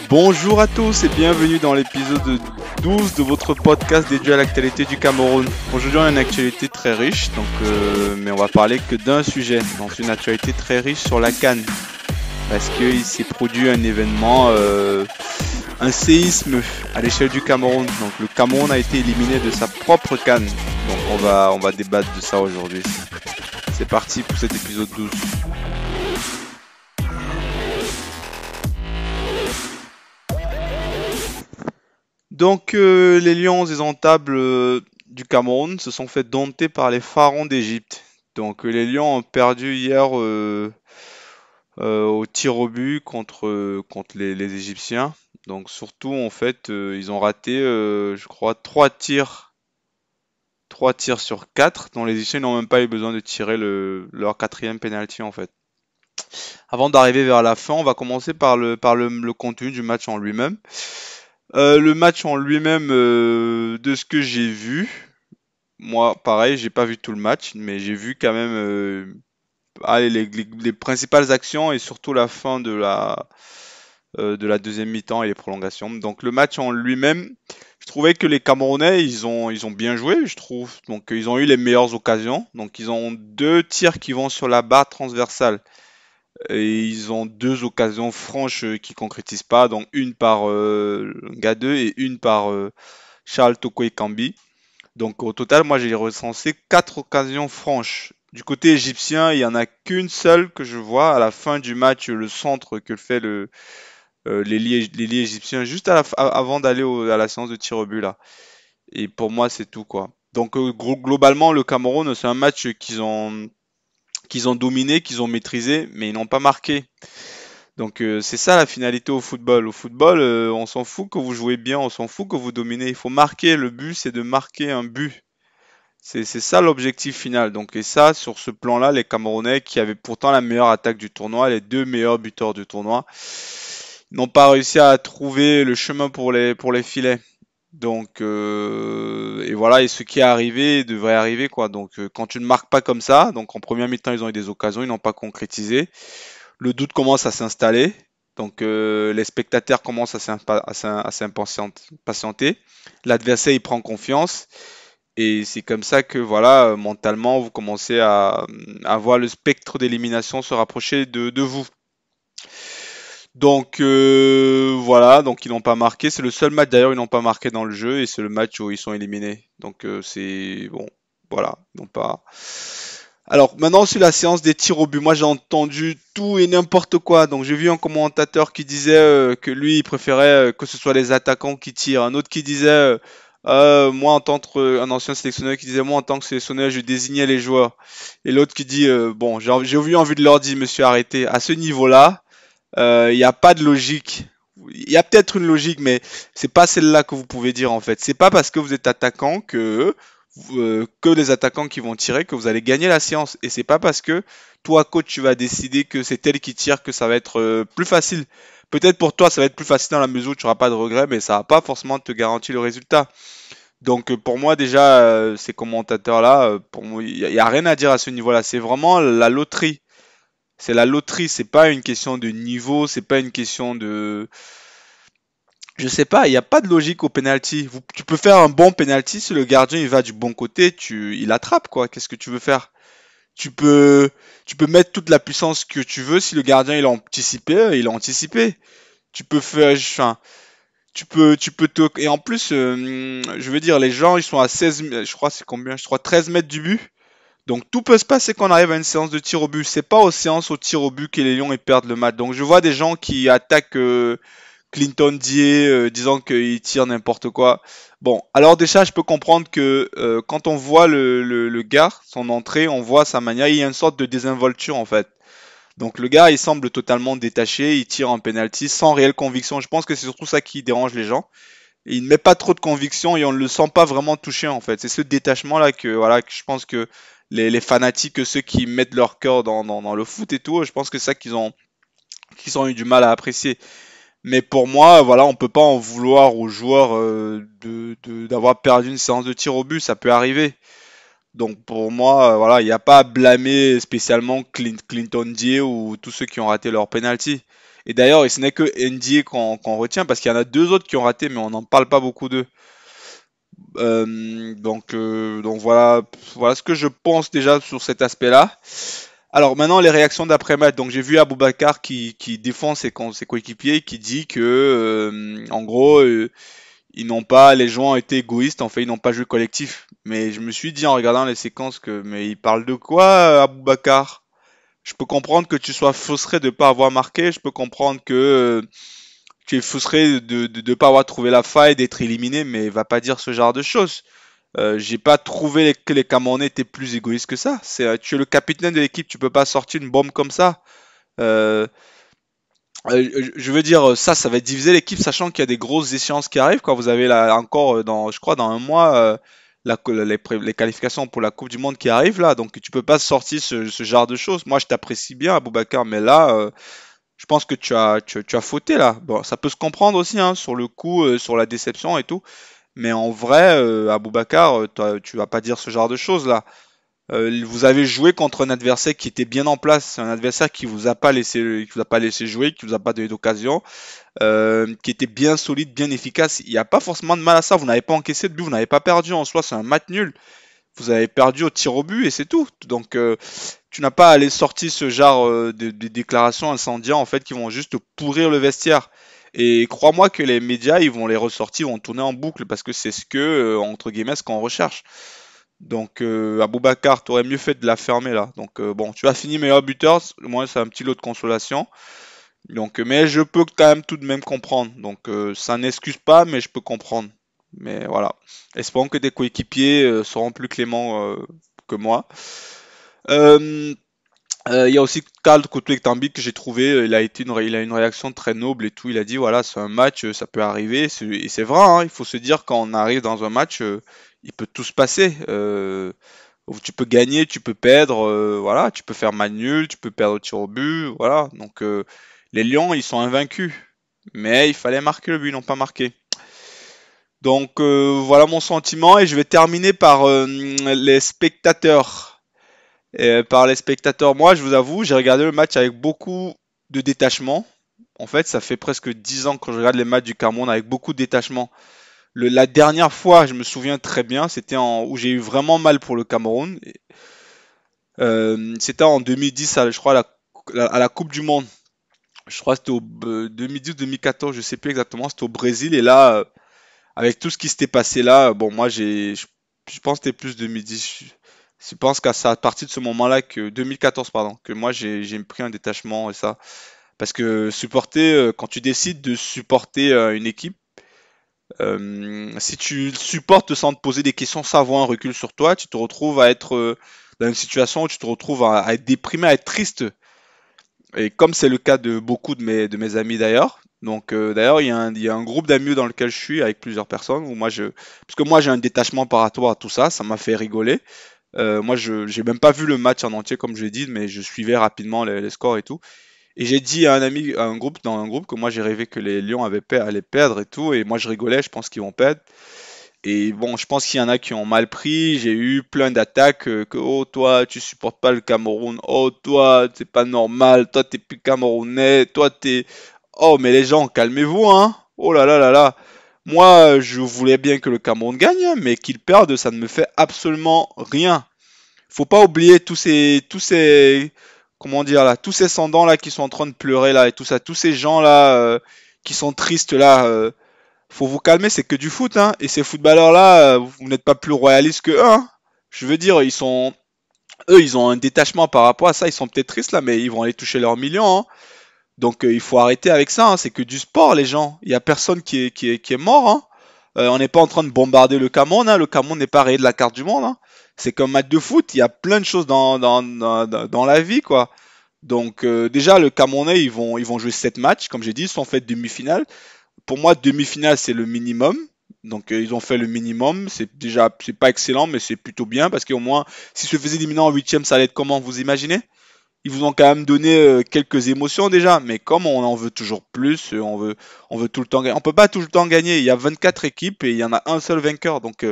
Bonjour à tous et bienvenue dans l'épisode 12 de votre podcast dédié à l'actualité du Cameroun. Aujourd'hui on a une actualité très riche, mais on va parler que d'un sujet, donc une actualité très riche sur la CAN. Parce qu'il s'est produit un événement, un séisme à l'échelle du Cameroun. Donc le Cameroun a été éliminé de sa propre CAN. Donc on va débattre de ça aujourd'hui. C'est parti pour cet épisode 12. Donc les Lions indomptables du Cameroun se sont fait dompter par les pharaons d'Égypte. Donc les Lions ont perdu hier au tir au but contre les Égyptiens. Donc surtout en fait ils ont raté je crois trois tirs sur 4 dont les Égyptiens n'ont même pas eu besoin de tirer leur quatrième penalty en fait. Avant d'arriver vers la fin, on va commencer par le contenu du match en lui-même. Le match en lui-même, de ce que j'ai vu, moi, pareil, j'ai pas vu tout le match, mais j'ai vu quand même allez, les principales actions et surtout la fin de la deuxième mi-temps et les prolongations. Donc le match en lui-même, je trouvais que les Camerounais, ils ont bien joué, je trouve. Donc ils ont eu les meilleures occasions. Donc ils ont deux tirs qui vont sur la barre transversale. Et ils ont deux occasions franches qui concrétisent pas, donc une par Gadeux et une par Charles Toko Ekambi. Donc au total, moi j'ai recensé quatre occasions franches. Du côté égyptien, il y en a qu'une seule que je vois à la fin du match, le centre que fait l'ailier égyptien juste avant d'aller à la séance de tir au but là. Et pour moi, c'est tout quoi. Donc globalement, le Cameroun, c'est un match qu'ils ont dominé, qu'ils ont maîtrisé, mais ils n'ont pas marqué. Donc c'est ça la finalité au football. Au football, on s'en fout que vous jouez bien, on s'en fout que vous dominez. Il faut marquer. Le but, c'est de marquer un but. C'est ça l'objectif final. Donc et ça, sur ce plan-là, les Camerounais qui avaient pourtant la meilleure attaque du tournoi, les deux meilleurs buteurs du tournoi, n'ont pas réussi à trouver le chemin pour les filets. Donc et voilà, et ce qui est arrivé devrait arriver quoi. Donc quand tu ne marques pas comme ça, donc en première mi-temps ils ont eu des occasions, ils n'ont pas concrétisé. Le doute commence à s'installer. Donc les spectateurs commencent à s'impatienter. L'adversaire il prend confiance et c'est comme ça que voilà mentalement vous commencez à voir le spectre d'élimination se rapprocher de vous. Donc voilà, donc ils n'ont pas marqué. C'est le seul match d'ailleurs ils n'ont pas marqué dans le jeu et c'est le match où ils sont éliminés. Donc c'est bon, voilà, ils n'ont pas. Alors maintenant sur la séance des tirs au but, moi j'ai entendu tout et n'importe quoi. Donc j'ai vu un commentateur qui disait que lui il préférait que ce soit les attaquants qui tirent. Un autre qui disait moi en tant qu'un ancien sélectionneur qui disait moi en tant que sélectionneur je désignais les joueurs. Et l'autre qui dit bon j'ai eu envie de leur dire monsieur arrêtez. À ce niveau-là, il n'y a pas de logique. Il y a peut-être une logique, mais c'est pas celle-là que vous pouvez dire en fait. C'est pas parce que vous êtes attaquant que les attaquants qui vont tirer que vous allez gagner la séance. Et c'est pas parce que toi coach tu vas décider que c'est elle qui tire que ça va être plus facile. Peut-être pour toi ça va être plus facile dans la mesure où tu n'auras pas de regrets, mais ça va pas forcément te garantir le résultat. Donc pour moi déjà ces commentateurs là, pour moi y a rien à dire à ce niveau-là. C'est vraiment la loterie. C'est la loterie, c'est pas une question de niveau, c'est pas une question de. Je sais pas, il n'y a pas de logique au penalty. Tu peux faire un bon penalty si le gardien il va du bon côté, il attrape quoi. Qu'est-ce que tu veux faire? Tu peux, tu peux mettre toute la puissance que tu veux si le gardien il a anticipé. Tu peux faire, enfin, tu peux te, et en plus, je veux dire, les gens ils sont à 16, je crois c'est combien? Je crois 13 mètres du but. Donc tout peut se passer quand on arrive à une séance de tir au but. C'est pas aux séances au tir au but que les Lions ils perdent le match. Donc je vois des gens qui attaquent Clinton Dier disant qu'il tire n'importe quoi. Bon, alors déjà je peux comprendre que quand on voit le gars, son entrée, on voit sa manière, il y a une sorte de désinvolture en fait. Donc le gars il semble totalement détaché, il tire en penalty sans réelle conviction. Je pense que c'est surtout ça qui dérange les gens. Et il ne met pas trop de conviction et on ne le sent pas vraiment touché en fait. C'est ce détachement là que voilà que je pense que les fanatiques, ceux qui mettent leur cœur dans le foot et tout, je pense que c'est ça qu'ils ont eu du mal à apprécier. Mais pour moi, voilà, on peut pas en vouloir aux joueurs d'avoir perdu une séance de tir au but, ça peut arriver. Donc pour moi, voilà, il n'y a pas à blâmer spécialement Clinton Dier ou tous ceux qui ont raté leur penalty. Et d'ailleurs, ce n'est que NDA qu'on retient parce qu'il y en a deux autres qui ont raté, mais on n'en parle pas beaucoup d'eux. Donc voilà, voilà ce que je pense déjà sur cet aspect-là. Alors maintenant les réactions d'après-match. Donc j'ai vu Aboubacar qui défend ses coéquipiers, qui dit que en gros ils n'ont pas, les joueurs ont été égoïstes, en fait ils n'ont pas joué collectif. Mais je me suis dit en regardant les séquences que mais il parle de quoi Aboubacar? Je peux comprendre que tu sois frustré de ne pas avoir marqué, je peux comprendre que tu es frustré de ne pas avoir trouvé la faille, d'être éliminé, mais va pas dire ce genre de choses. J'ai pas trouvé que les Camerounais étaient plus égoïstes que ça. Tu es le capitaine de l'équipe, tu peux pas sortir une bombe comme ça. Euh, je veux dire, ça va diviser l'équipe, sachant qu'il y a des grosses échéances qui arrivent. Quand vous avez là encore, je crois, dans un mois, les qualifications pour la Coupe du Monde qui arrivent là, donc tu peux pas sortir ce genre de choses. Moi, je t'apprécie bien, Aboubacar, mais là, je pense que tu as fauté là. Bon, ça peut se comprendre aussi, hein, sur le coup, sur la déception et tout. Mais en vrai, Aboubacar, tu vas pas dire ce genre de choses là. Vous avez joué contre un adversaire qui était bien en place, un adversaire qui vous a pas laissé jouer, qui vous a pas donné d'occasion, qui était bien solide, bien efficace. Il n'y a pas forcément de mal à ça. Vous n'avez pas encaissé de but, vous n'avez pas perdu en soi. C'est un match nul. Vous avez perdu au tir au but et c'est tout. Donc tu n'as pas à aller sortir ce genre de déclarations incendiaires en fait qui vont juste pourrir le vestiaire. Et crois-moi que les médias, ils vont les ressortir, ils vont tourner en boucle parce que c'est ce que, entre guillemets, ce qu'on recherche. Donc, Aboubacar, t'aurais mieux fait de la fermer là. Donc, bon, tu as fini meilleur buteur, moi c'est un petit lot de consolation. Donc, mais je peux quand même tout de même comprendre. Donc, ça n'excuse pas, mais je peux comprendre. Mais voilà. Espérons que tes coéquipiers seront plus cléments que moi. Euh, il y a aussi Karl Koutou-Ektambi que j'ai trouvé, il a une réaction très noble et tout. Il a dit voilà, c'est un match, ça peut arriver. Et c'est vrai, hein, il faut se dire quand on arrive dans un match, il peut tout se passer. Tu peux gagner, tu peux perdre, voilà, tu peux faire match nul, tu peux perdre au tir au but, voilà. Donc les Lions, ils sont invaincus, mais il fallait marquer le but, ils n'ont pas marqué. Donc voilà mon sentiment et je vais terminer par les spectateurs. Par les spectateurs, moi, je vous avoue, j'ai regardé le match avec beaucoup de détachement. En fait, ça fait presque 10 ans que je regarde les matchs du Cameroun avec beaucoup de détachement. La dernière fois, je me souviens très bien, où j'ai eu vraiment mal pour le Cameroun. C'était en 2010, je crois, à la Coupe du Monde. Je crois que c'était au 2010-2014, je sais plus exactement, c'était au Brésil. Et là, avec tout ce qui s'était passé là, bon, moi, je pense que c'était plus 2010. Je pense qu'à à partir de ce moment-là, que 2014, pardon, que moi, j'ai pris un détachement et ça. Parce que quand tu décides de supporter une équipe, si tu le supportes sans te poser des questions, sans avoir un recul sur toi, tu te retrouves à être dans une situation où tu te retrouves à être déprimé, à être triste. Et comme c'est le cas de beaucoup de mes amis d'ailleurs. Donc d'ailleurs, il y a un groupe d'amis dans lequel je suis avec plusieurs personnes parce que moi j'ai un détachement par rapport à tout ça, ça m'a fait rigoler. Moi je j'ai même pas vu le match en entier comme je l'ai dit, mais je suivais rapidement les scores et tout. Et j'ai dit à un ami, dans un groupe, que moi j'ai rêvé que les Lions allaient perdre et tout, et moi je rigolais, je pense qu'ils vont perdre. Et bon, je pense qu'il y en a qui ont mal pris. J'ai eu plein d'attaques que oh toi tu supportes pas le Cameroun, oh toi c'est pas normal, toi t'es plus camerounais, toi t'es oh mais les gens calmez-vous hein. Oh là là là là. Moi je voulais bien que le Cameroun gagne, hein, mais qu'il perde ça ne me fait absolument rien. Faut pas oublier tous ces comment dire là, tous ces sans-dents là qui sont en train de pleurer là et tout ça, tous ces gens là qui sont tristes là. Faut vous calmer, c'est que du foot, hein. Et ces footballeurs-là, vous n'êtes pas plus royalistes que eux, hein. Je veux dire, eux, ils ont un détachement par rapport à ça. Ils sont peut-être tristes là, mais ils vont aller toucher leurs millions, hein. Donc il faut arrêter avec ça, hein. C'est que du sport, les gens. Il y a personne qui est mort, hein. On n'est pas en train de bombarder le Cameroun, hein. Le Cameroun n'est pas rayé de la carte du monde, hein. C'est comme match de foot. Il y a plein de choses dans la vie, quoi. Donc déjà, le Camerounais, ils vont jouer 7 matchs, comme j'ai dit, ils sont fait demi-finale. Pour moi, demi-finale, c'est le minimum. Donc, ils ont fait le minimum. C'est pas excellent, mais c'est plutôt bien parce qu'au moins, s'ils se faisaient éliminer en huitième, ça allait être comment, vous imaginez? Ils vous ont quand même donné quelques émotions déjà, mais comme on en veut toujours plus, on veut tout le temps gagner. On peut pas tout le temps gagner. Il y a 24 équipes et il y en a un seul vainqueur. Donc,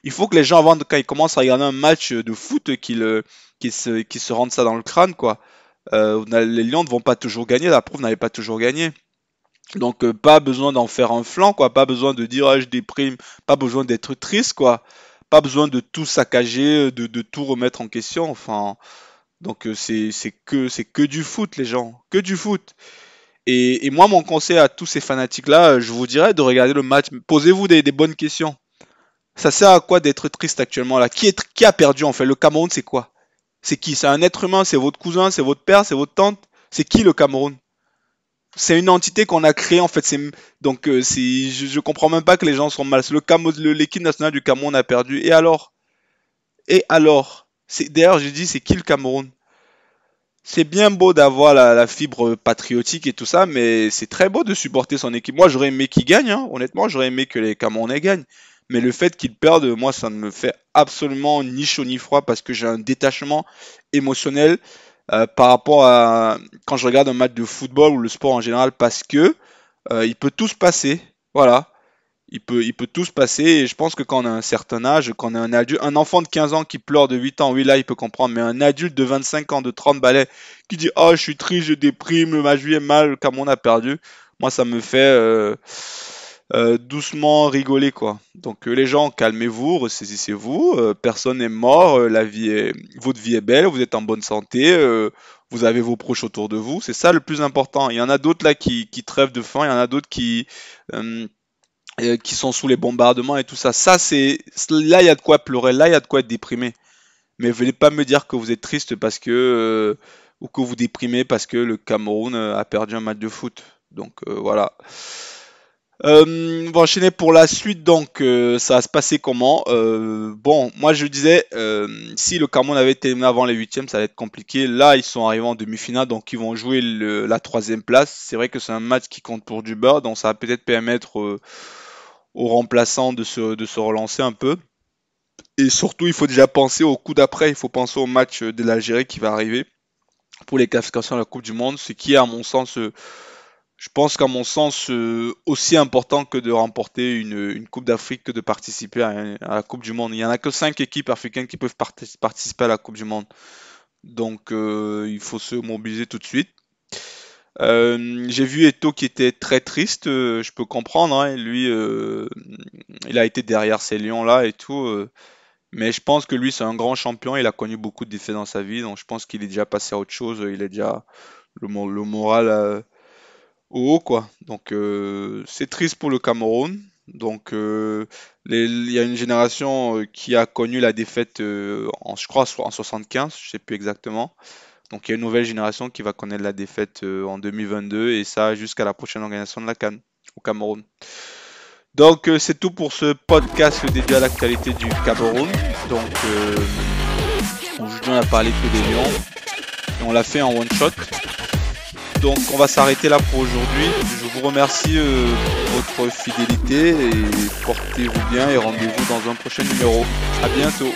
il faut que les gens, quand ils commencent à regarder un match de foot, qu'ils se rendent ça dans le crâne, quoi. Les Lions ne vont pas toujours gagner, la preuve n'avait pas toujours gagné. Donc pas besoin d'en faire un flanc, quoi. Pas besoin de dire ah, je déprime, pas besoin d'être triste, quoi. Pas besoin de tout saccager, de tout remettre en question. Enfin, donc c'est que du foot, les gens, que du foot. Et moi, mon conseil à tous ces fanatiques-là, je vous dirais de regarder le match. Posez-vous des bonnes questions. Ça sert à quoi d'être triste actuellement là? Qui a perdu en fait? Le Cameroun, c'est quoi? C'est qui? C'est un être humain? C'est votre cousin? C'est votre père? C'est votre tante? C'est qui le Cameroun? C'est une entité qu'on a créée en fait. Donc je comprends même pas que les gens sont mal. L'équipe nationale du Cameroun a perdu. Et alors? Et alors? D'ailleurs, j'ai dit, c'est qui le Cameroun? C'est bien beau d'avoir la fibre patriotique et tout ça, mais c'est très beau de supporter son équipe. Moi, j'aurais aimé qu'ils gagnent, hein. Honnêtement, j'aurais aimé que les Camerounais gagnent. Mais le fait qu'ils perdent, moi, ça ne me fait absolument ni chaud ni froid parce que j'ai un détachement émotionnel par rapport à quand je regarde un match de football ou le sport en général parce que il peut tout se passer. Voilà. Il peut tout se passer et je pense que quand on a un certain âge, quand on est un adulte, un enfant de 15 ans qui pleure de 8 ans, oui là il peut comprendre, mais un adulte de 25 ans, de 30 balais, qui dit oh je suis triste, je déprime, ma vie est mal, le Cameroun a perdu, moi ça me fait doucement rigoler quoi. Donc les gens, calmez-vous, ressaisissez-vous, personne n'est mort, votre vie est belle, vous êtes en bonne santé, vous avez vos proches autour de vous, c'est ça le plus important. Il y en a d'autres là qui trêvent de faim, il y en a d'autres euh, qui sont sous les bombardements et tout ça. Là, il y a de quoi pleurer, là, il y a de quoi être déprimé. Mais venez pas me dire que vous êtes triste parce que ou que vous déprimez parce que le Cameroun a perdu un match de foot. Donc voilà. On va enchaîner pour la suite. Donc ça va se passer comment? Bon, moi je disais si le Cameroun avait terminé avant les huitièmes, ça allait être compliqué. Là, ils sont arrivés en demi-finale, donc ils vont jouer la troisième place. C'est vrai que c'est un match qui compte pour du beurre, donc ça va peut-être permettre aux remplaçants de se relancer un peu. Et surtout, il faut déjà penser au coup d'après. Il faut penser au match de l'Algérie qui va arriver pour les qualifications à la Coupe du Monde, ce qui est, à mon sens, je pense qu'à mon sens, aussi important que de remporter une Coupe d'Afrique que de participer à la Coupe du Monde. Il n'y en a que 5 équipes africaines qui peuvent participer à la Coupe du Monde. Donc, il faut se mobiliser tout de suite. J'ai vu Eto'o qui était très triste, je peux comprendre, hein. Lui, il a été derrière ces lions-là et tout, mais je pense que lui, c'est un grand champion. Il a connu beaucoup de défaites dans sa vie, donc je pense qu'il est déjà passé à autre chose. Il est déjà le moral au haut, quoi. Donc, c'est triste pour le Cameroun. Donc, il y a une génération qui a connu la défaite, je crois, en 75, je sais plus exactement. Donc il y a une nouvelle génération qui va connaître la défaite en 2022 et ça jusqu'à la prochaine organisation de la CAN au Cameroun. Donc c'est tout pour ce podcast dédié à l'actualité du Cameroun. Donc aujourd'hui on a parlé que des Lions et on l'a fait en one shot. Donc on va s'arrêter là pour aujourd'hui. Je vous remercie pour votre fidélité et portez-vous bien et rendez-vous dans un prochain numéro. À bientôt.